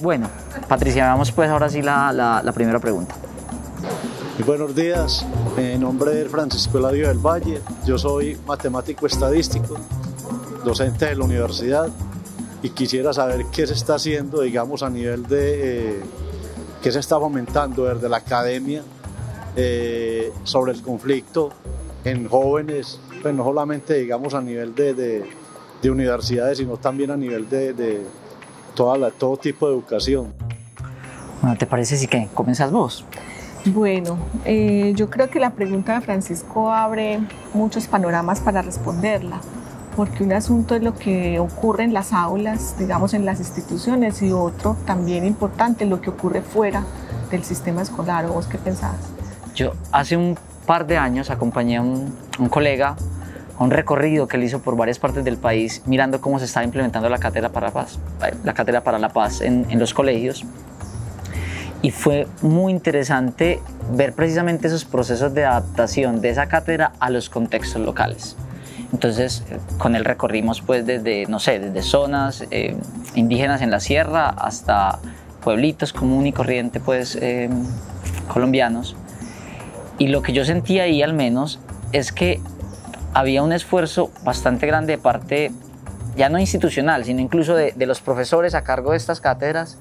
Bueno, Patricia, vamos pues ahora sí la primera pregunta. Muy buenos días, mi nombre es Francisco Eladio del Valle, yo soy matemático estadístico, docente de la universidad y quisiera saber qué se está haciendo, digamos, a nivel de qué se está fomentando desde la academia sobre el conflicto en jóvenes, pues no solamente, digamos, a nivel de universidades, sino también a nivel de todo tipo de educación. Bueno, ¿te parece si que comienzas vos? Bueno, yo creo que la pregunta de Francisco abre muchos panoramas para responderla, porque un asunto es lo que ocurre en las aulas, digamos en las instituciones, y otro también importante, lo que ocurre fuera del sistema escolar. ¿O vos qué pensás? Yo hace un par de años acompañé a un colega a un recorrido que él hizo por varias partes del país mirando cómo se estaba implementando la Cátedra para la Paz en los colegios. Y fue muy interesante ver precisamente esos procesos de adaptación de esa cátedra a los contextos locales. Entonces, con él recorrimos pues desde zonas indígenas en la sierra hasta pueblitos común y corriente pues colombianos. Y lo que yo sentía ahí al menos es que había un esfuerzo bastante grande de parte, ya no institucional, sino incluso de los profesores a cargo de estas cátedras,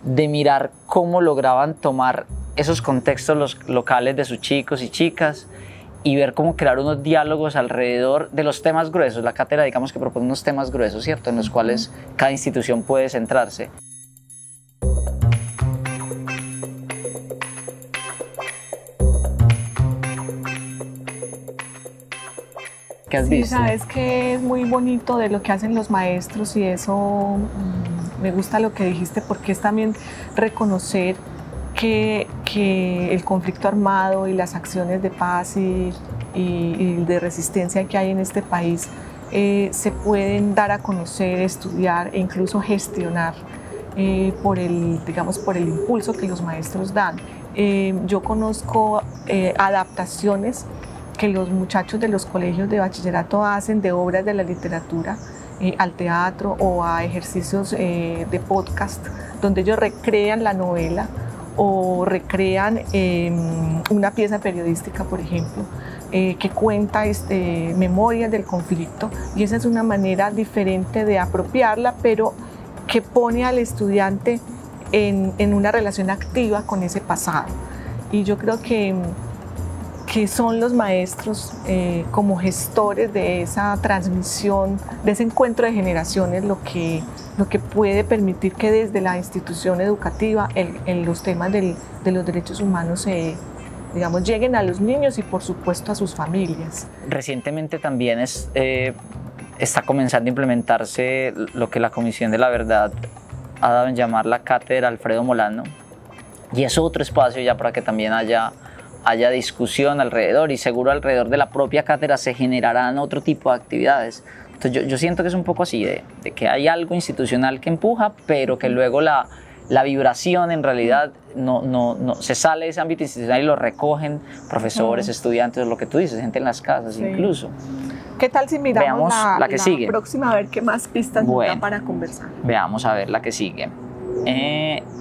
de mirar cómo lograban tomar esos contextos locales de sus chicos y chicas y ver cómo crear unos diálogos alrededor de los temas gruesos. La cátedra, digamos que propone unos temas gruesos, ¿cierto?, en los cuales cada institución puede centrarse. ¿Qué has visto? Sí, sabes que es muy bonito de lo que hacen los maestros, y eso me gusta lo que dijiste, porque es también reconocer que el conflicto armado y las acciones de paz y de resistencia que hay en este país se pueden dar a conocer, estudiar e incluso gestionar por el impulso que los maestros dan. Yo conozco adaptaciones que los muchachos de los colegios de bachillerato hacen de obras de la literatura al teatro o a ejercicios de podcast, donde ellos recrean la novela o recrean una pieza periodística, por ejemplo, que cuenta memorias del conflicto, y esa es una manera diferente de apropiarla, pero que pone al estudiante en una relación activa con ese pasado. Y yo creo que son los maestros como gestores de esa transmisión, de ese encuentro de generaciones, lo que puede permitir que desde la institución educativa en los temas de los derechos humanos lleguen a los niños y por supuesto a sus familias. Recientemente también está comenzando a implementarse lo que la Comisión de la Verdad ha dado en llamar la Cátedra Alfredo Molano, y es otro espacio ya para que también haya discusión alrededor, y seguro alrededor de la propia cátedra se generarán otro tipo de actividades. Entonces yo siento que es un poco así, de que hay algo institucional que empuja, pero que luego la vibración en realidad no se sale de ese ámbito institucional y lo recogen profesores, estudiantes, lo que tú dices, gente en las casas, sí, incluso. ¿Qué tal si miramos la que sigue? Próxima, a ver qué más pistas nos da para conversar? Veamos a ver la que sigue.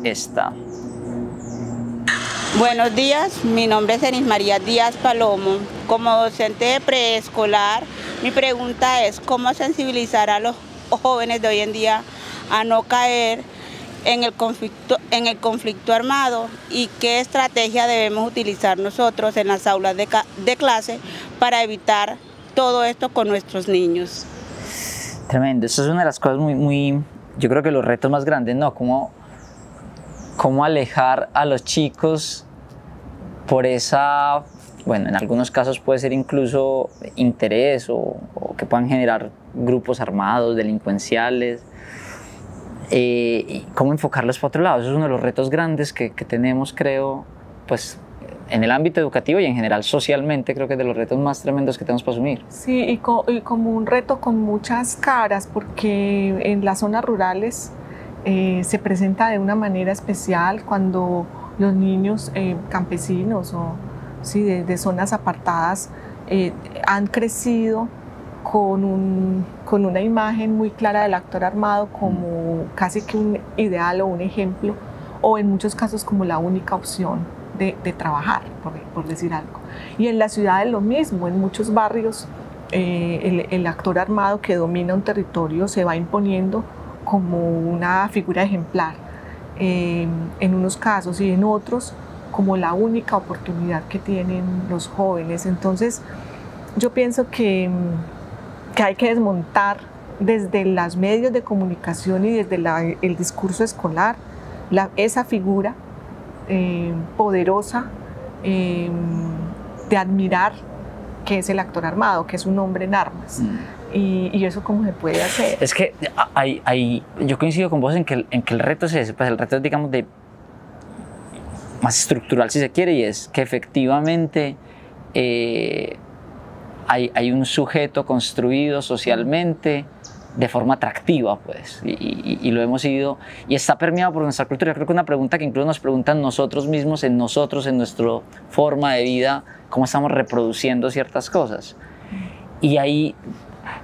Esta. Buenos días, mi nombre es Enis María Díaz Palomo. Como docente de preescolar, mi pregunta es cómo sensibilizar a los jóvenes de hoy en día a no caer en el conflicto armado, y qué estrategia debemos utilizar nosotros en las aulas de clase para evitar todo esto con nuestros niños. Tremendo, eso es una de las cosas muy yo creo que los retos más grandes, ¿no? Cómo alejar a los chicos por esa, bueno, en algunos casos puede ser incluso interés o que puedan generar grupos armados, delincuenciales, y cómo enfocarlos para otro lado. Eso es uno de los retos grandes que tenemos, creo, pues en el ámbito educativo y en general socialmente, creo que es de los retos más tremendos que tenemos para asumir. Sí, y como un reto con muchas caras, porque en las zonas rurales se presenta de una manera especial cuando los niños campesinos o sí, de zonas apartadas han crecido con una imagen muy clara del actor armado como casi que un ideal o un ejemplo, o en muchos casos como la única opción de trabajar, por decir algo. Y en la ciudad es lo mismo, en muchos barrios el actor armado que domina un territorio se va imponiendo como una figura ejemplar en unos casos, y en otros como la única oportunidad que tienen los jóvenes. Entonces yo pienso que hay que desmontar desde los medios de comunicación y desde el discurso escolar esa figura poderosa de admirar, que es el actor armado, que es un hombre en armas. Y eso cómo se puede hacer. Es que yo coincido con vos en que el reto es ese, pues el reto es, digamos, más estructural si se quiere, y es que efectivamente hay un sujeto construido socialmente de forma atractiva, pues, y lo hemos ido, y está permeado por nuestra cultura. Yo creo que una pregunta que incluso nos preguntan nosotros mismos, en nuestra forma de vida, cómo estamos reproduciendo ciertas cosas. Y ahí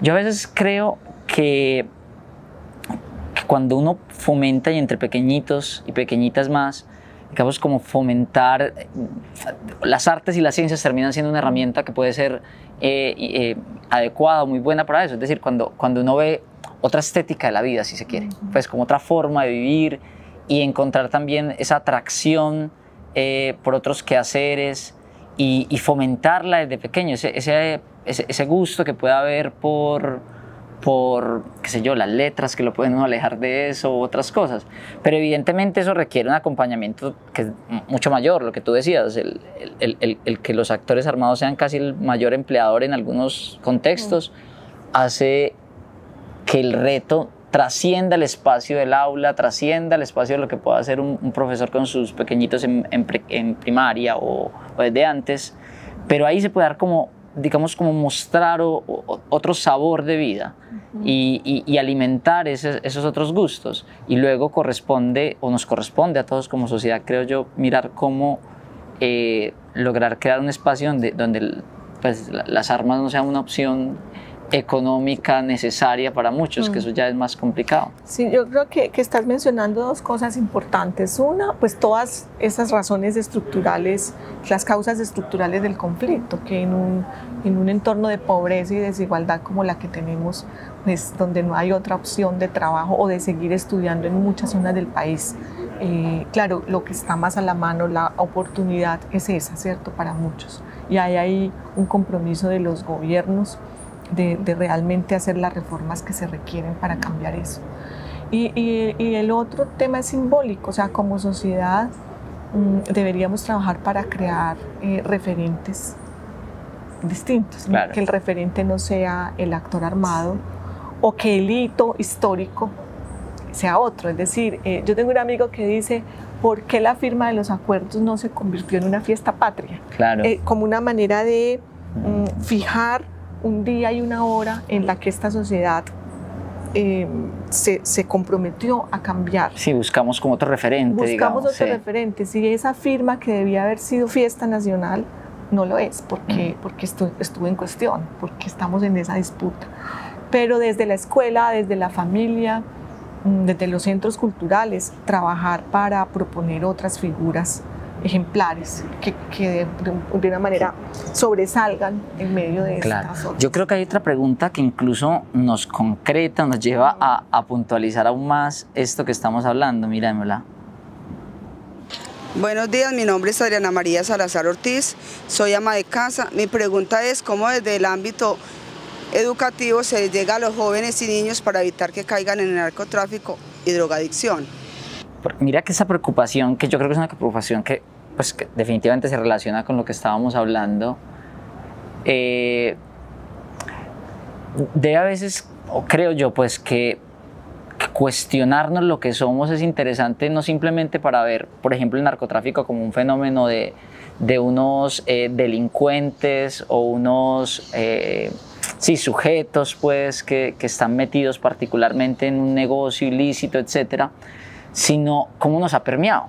yo a veces creo que cuando uno fomenta, y entre pequeñitos y pequeñitas más, digamos, como fomentar las artes y las ciencias, terminan siendo una herramienta que puede ser adecuada o muy buena para eso. Es decir, cuando uno ve otra estética de la vida, si se quiere, pues como otra forma de vivir, y encontrar también esa atracción por otros quehaceres, y fomentarla desde pequeño, ese gusto que puede haber por qué sé yo, las letras, que lo pueden uno alejar de eso, u otras cosas. Pero evidentemente eso requiere un acompañamiento que es mucho mayor, lo que tú decías, el que los actores armados sean casi el mayor empleador en algunos contextos, hace que el reto trascienda el espacio del aula, trascienda el espacio de lo que pueda hacer un profesor con sus pequeñitos en primaria o desde antes, pero ahí se puede dar como, digamos, como mostrar otro sabor de vida y alimentar esos otros gustos, y luego nos corresponde a todos como sociedad, creo yo, mirar cómo lograr crear un espacio donde pues, las armas no sean una opción económica necesaria para muchos, que eso ya es más complicado. Sí, yo creo que estás mencionando dos cosas importantes. Una, pues todas esas razones estructurales, las causas estructurales del conflicto, que en un entorno de pobreza y desigualdad como la que tenemos, pues donde no hay otra opción de trabajo o de seguir estudiando en muchas zonas del país, claro, lo que está más a la mano, la oportunidad es esa, ¿cierto? Para muchos. Y hay ahí un compromiso de los gobiernos de realmente hacer las reformas que se requieren para cambiar eso. Y el otro tema es simbólico, o sea, como sociedad deberíamos trabajar para crear referentes distintos, claro. Que el referente no sea el actor armado, o que el hito histórico sea otro. Es decir, yo tengo un amigo que dice, ¿por qué la firma de los acuerdos no se convirtió en una fiesta patria? Claro. Como una manera de fijar un día y una hora en la que esta sociedad se comprometió a cambiar. Sí, buscamos como otro referente. Buscamos otro referente. Si esa firma que debía haber sido fiesta nacional no lo es, porque estuvo en cuestión, porque estamos en esa disputa. Pero desde la escuela, desde la familia, desde los centros culturales, trabajar para proponer otras figuras ejemplares que de una manera sobresalgan en medio de estas otras. Yo creo que hay otra pregunta que incluso nos concreta, nos lleva a puntualizar aún más esto que estamos hablando. Mirémosla. Buenos días, mi nombre es Adriana María Salazar Ortiz, soy ama de casa. Mi pregunta es cómo desde el ámbito educativo se llega a los jóvenes y niños para evitar que caigan en el narcotráfico y drogadicción. Mira que esa preocupación, que yo creo que es una preocupación que definitivamente se relaciona con lo que estábamos hablando, debe a veces, o creo yo, pues que cuestionarnos lo que somos es interesante, no simplemente para ver, por ejemplo, el narcotráfico como un fenómeno de unos delincuentes o unos sujetos pues, que están metidos particularmente en un negocio ilícito, etcétera, sino cómo nos ha permeado.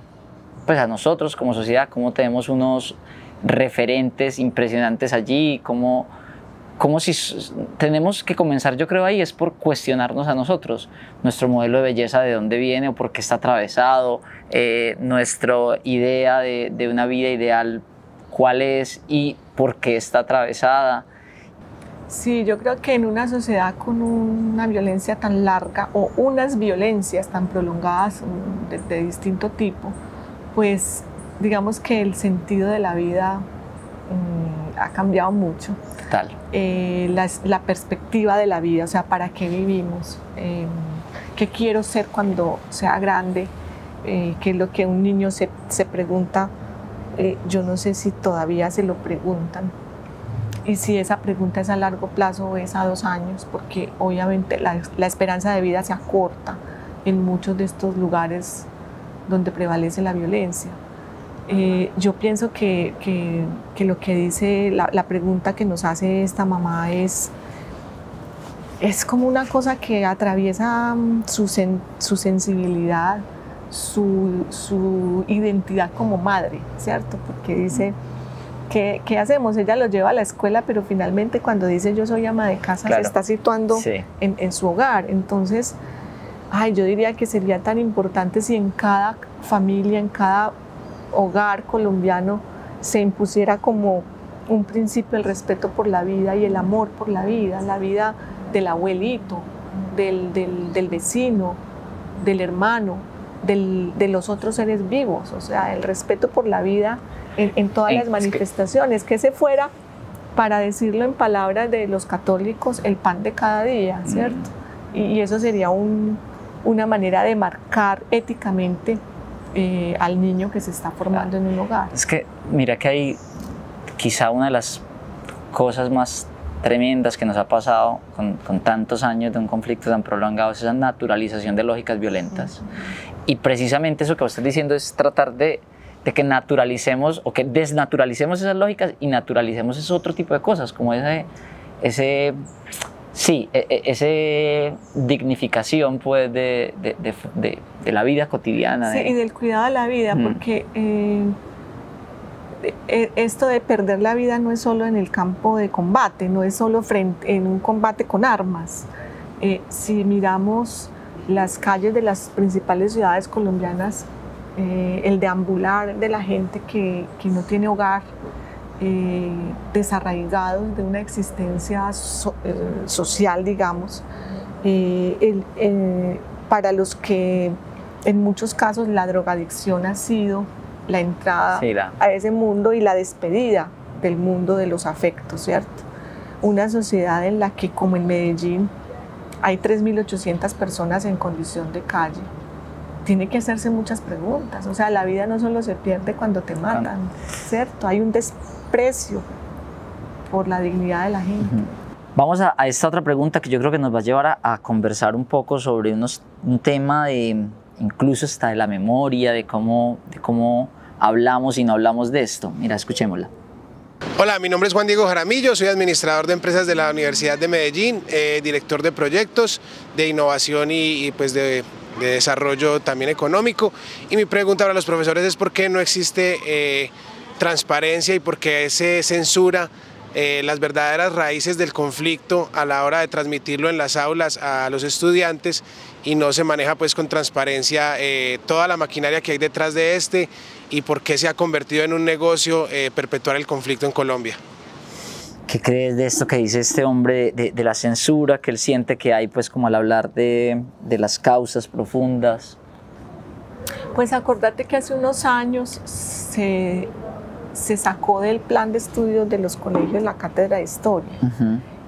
Pues a nosotros como sociedad, cómo tenemos unos referentes impresionantes allí, cómo como si tenemos que comenzar, yo creo ahí, es por cuestionarnos a nosotros, nuestro modelo de belleza, de dónde viene o por qué está atravesado, nuestra idea de una vida ideal, cuál es y por qué está atravesada. Sí, yo creo que en una sociedad con una violencia tan larga o unas violencias tan prolongadas de distinto tipo, pues digamos que el sentido de la vida ha cambiado mucho. Total. La perspectiva de la vida, o sea, ¿para qué vivimos? ¿Qué quiero ser cuando sea grande? ¿Qué es lo que un niño se pregunta? Yo no sé si todavía se lo preguntan. Y si esa pregunta es a largo plazo o es a 2 años, porque obviamente la esperanza de vida se acorta en muchos de estos lugares donde prevalece la violencia. Yo pienso que lo que dice, la pregunta que nos hace esta mamá es como una cosa que atraviesa su sensibilidad, su identidad como madre, ¿cierto? Porque dice, ¿qué hacemos? Ella lo lleva a la escuela, pero finalmente cuando dice yo soy ama de casa, claro, se está situando en su hogar. Entonces, yo diría que sería tan importante si en cada familia, en cada hogar colombiano se impusiera como un principio el respeto por la vida y el amor por la vida del abuelito, del vecino, del hermano, de los otros seres vivos, o sea, el respeto por la vida en todas las manifestaciones, que ese fuera, para decirlo en palabras de los católicos, el pan de cada día, ¿cierto? Y eso sería una manera de marcar éticamente al niño que se está formando en un hogar. Es que mira que hay quizá una de las cosas más tremendas que nos ha pasado con tantos años de un conflicto tan prolongado, es esa naturalización de lógicas violentas. Y precisamente eso que vos estás diciendo es tratar de que naturalicemos o que desnaturalicemos esas lógicas y naturalicemos ese otro tipo de cosas, como ese dignificación pues, de la vida cotidiana. Sí, y del cuidado de la vida, porque esto de perder la vida no es solo en el campo de combate, no es solo en un combate con armas. Si miramos las calles de las principales ciudades colombianas, el deambular de la gente que no tiene hogar, desarraigados de una existencia social, digamos, para los que en muchos casos la drogadicción ha sido la entrada a ese mundo y la despedida del mundo de los afectos, ¿cierto? Una sociedad en la que, como en Medellín, hay 3.800 personas en condición de calle. Tiene que hacerse muchas preguntas, o sea, la vida no solo se pierde cuando te matan, ¿cierto? Hay un desprecio por la dignidad de la gente. Vamos a esta otra pregunta que yo creo que nos va a llevar a conversar un poco sobre un tema incluso hasta de la memoria, de cómo hablamos y no hablamos de esto. Mira, escuchémosla. Hola, mi nombre es Juan Diego Jaramillo, soy administrador de empresas de la Universidad de Medellín, director de proyectos de innovación y pues de desarrollo también económico. Y mi pregunta para los profesores es por qué no existe transparencia y por qué se censura las verdaderas raíces del conflicto a la hora de transmitirlo en las aulas a los estudiantes y no se maneja pues con transparencia toda la maquinaria que hay detrás de y por qué se ha convertido en un negocio perpetuar el conflicto en Colombia. ¿Qué crees de esto que dice este hombre de la censura que él siente que hay pues como al hablar de las causas profundas? Pues acordate que hace unos años se sacó del plan de estudios de los colegios la cátedra de historia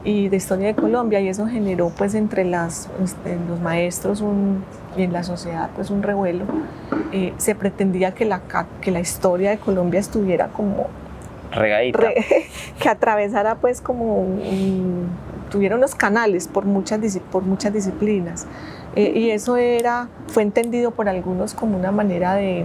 y de historia de Colombia, y eso generó pues entre los maestros y en la sociedad pues un revuelo. Se pretendía que la historia de Colombia estuviera como regadita, que atravesara pues como tuviera unos canales por muchas disciplinas, y eso fue entendido por algunos como una manera de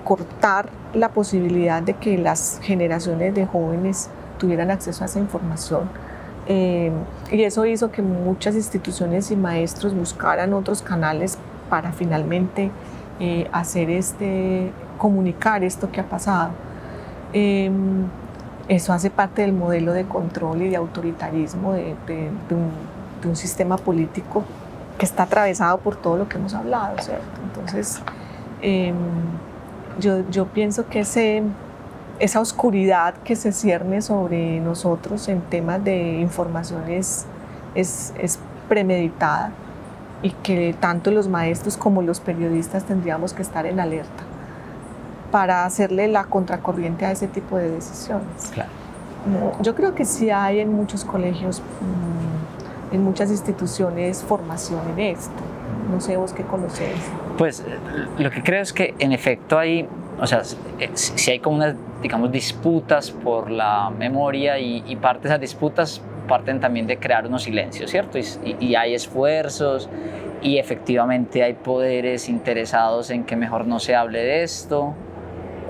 cortar la posibilidad de que las generaciones de jóvenes tuvieran acceso a esa información, y eso hizo que muchas instituciones y maestros buscaran otros canales para finalmente comunicar esto que ha pasado. Eso hace parte del modelo de control y de autoritarismo de un sistema político que está atravesado por todo lo que hemos hablado, ¿cierto? Entonces, yo pienso que esa oscuridad que se cierne sobre nosotros en temas de información es premeditada, y que tanto los maestros como los periodistas tendríamos que estar en alerta para hacerle la contracorriente a ese tipo de decisiones. Claro. Yo creo que sí hay en muchos colegios, en muchas instituciones, formación en esto. No sé vos qué conocés. Pues lo que creo es que en efecto hay, o sea, si hay como unas, digamos, disputas por la memoria, y parte de esas disputas parten también de crear unos silencios, ¿cierto? Y hay esfuerzos, y efectivamente hay poderes interesados en que mejor no se hable de esto,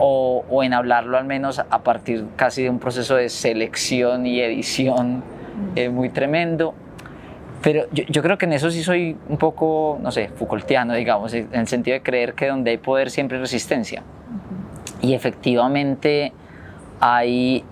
o en hablarlo al menos a partir casi de un proceso de selección y edición muy tremendo. Pero yo creo que en eso sí soy un poco, no sé, Foucaultiano, digamos, en el sentido de creer que donde hay poder siempre hay resistencia. Y efectivamente hay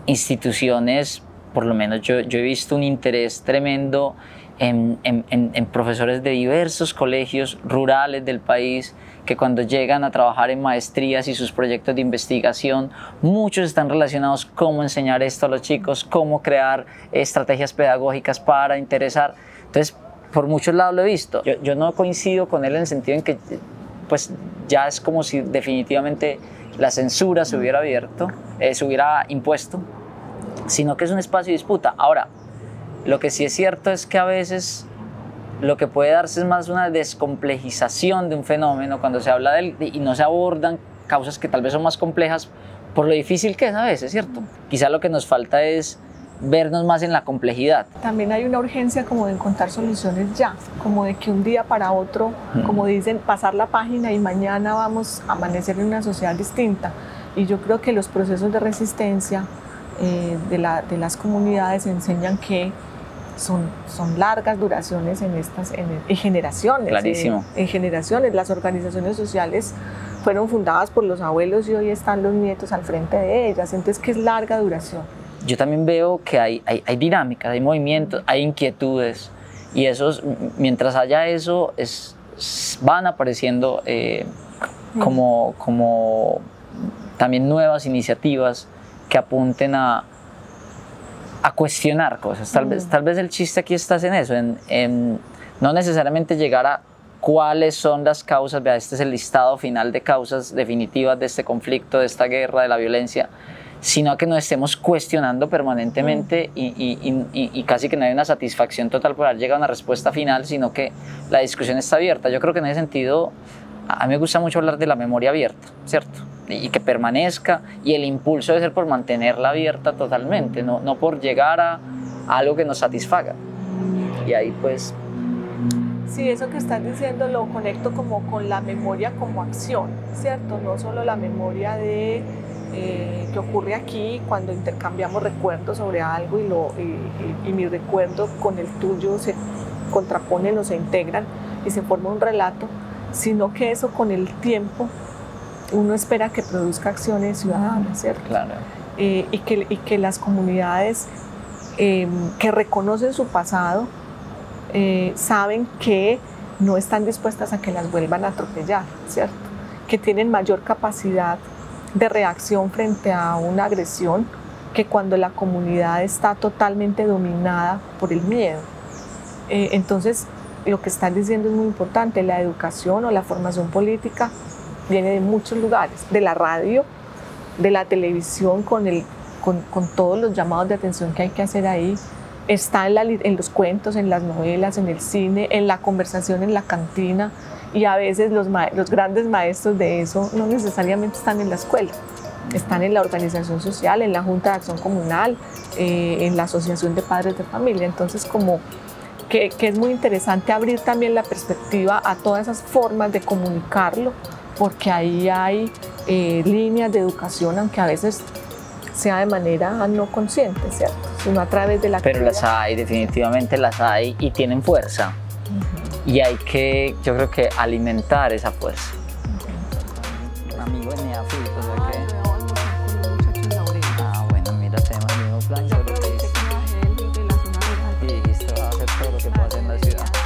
instituciones, por lo menos yo he visto un interés tremendo en profesores de diversos colegios rurales del país, que cuando llegan a trabajar en maestrías y sus proyectos de investigación, muchos están relacionados cómo enseñar esto a los chicos, cómo crear estrategias pedagógicas para interesar. Entonces, por muchos lados lo he visto. Yo no coincido con él en el sentido en que pues, ya es como si definitivamente la censura se hubiera abierto, se hubiera impuesto, sino que es un espacio de disputa. Ahora, lo que sí es cierto es que a veces lo que puede darse es más una descomplejización de un fenómeno cuando se habla de él, y no se abordan causas que tal vez son más complejas por lo difícil que es a veces, ¿cierto? Quizá lo que nos falta es vernos más en la complejidad. También hay una urgencia como de encontrar soluciones ya, como de que un día para otro, como dicen, pasar la página y mañana vamos a amanecer en una sociedad distinta. Y yo creo que los procesos de resistencia de las comunidades enseñan que son largas duraciones en generaciones. Clarísimo. En generaciones. Las organizaciones sociales fueron fundadas por los abuelos y hoy están los nietos al frente de ellas. Entonces, ¿qué es larga duración? Yo también veo que hay dinámicas, hay movimientos, hay inquietudes, y esos, mientras haya eso, van apareciendo como también nuevas iniciativas que apunten a cuestionar cosas. Tal vez el chiste aquí está en eso, en no necesariamente llegar a cuáles son las causas, vea, este es el listado final de causas definitivas de este conflicto, de esta guerra, de la violencia, sino que nos estemos cuestionando permanentemente y casi que no hay una satisfacción total por haber llegado a una respuesta final, sino que la discusión está abierta. Yo creo que en ese sentido a mí me gusta mucho hablar de la memoria abierta, ¿cierto? Y que permanezca, y el impulso debe ser por mantenerla abierta totalmente, no por llegar a algo que nos satisfaga. Y ahí pues... Sí, eso que estás diciendo lo conecto como con la memoria como acción, ¿cierto? No solo la memoria de que ocurre aquí cuando intercambiamos recuerdos sobre algo y mi recuerdo con el tuyo se contraponen o se integran y se forma un relato, sino que eso con el tiempo uno espera que produzca acciones ciudadanas, ¿cierto? Claro. Y que las comunidades que reconocen su pasado saben que no están dispuestas a que las vuelvan a atropellar, ¿cierto? Que tienen mayor capacidad de reacción frente a una agresión que cuando la comunidad está totalmente dominada por el miedo. Entonces, lo que están diciendo es muy importante. La educación o la formación política viene de muchos lugares, de la radio, de la televisión, con todos los llamados de atención que hay que hacer ahí. Está en los cuentos, en las novelas, en el cine, en la conversación en la cantina, y a veces los grandes maestros de eso no necesariamente están en la escuela, están en la organización social, en la Junta de Acción Comunal, en la Asociación de Padres de Familia. Entonces, como que es muy interesante abrir también la perspectiva a todas esas formas de comunicarlo, porque ahí hay líneas de educación, aunque a veces sea de manera no consciente, ¿cierto? Sino a través de la Pero las hay, definitivamente las hay, y tienen fuerza. Y hay que, yo creo que alimentar esa fuerza. Un amigo de Neafil, o sea que... todo lo que puedo hacer en la ciudad.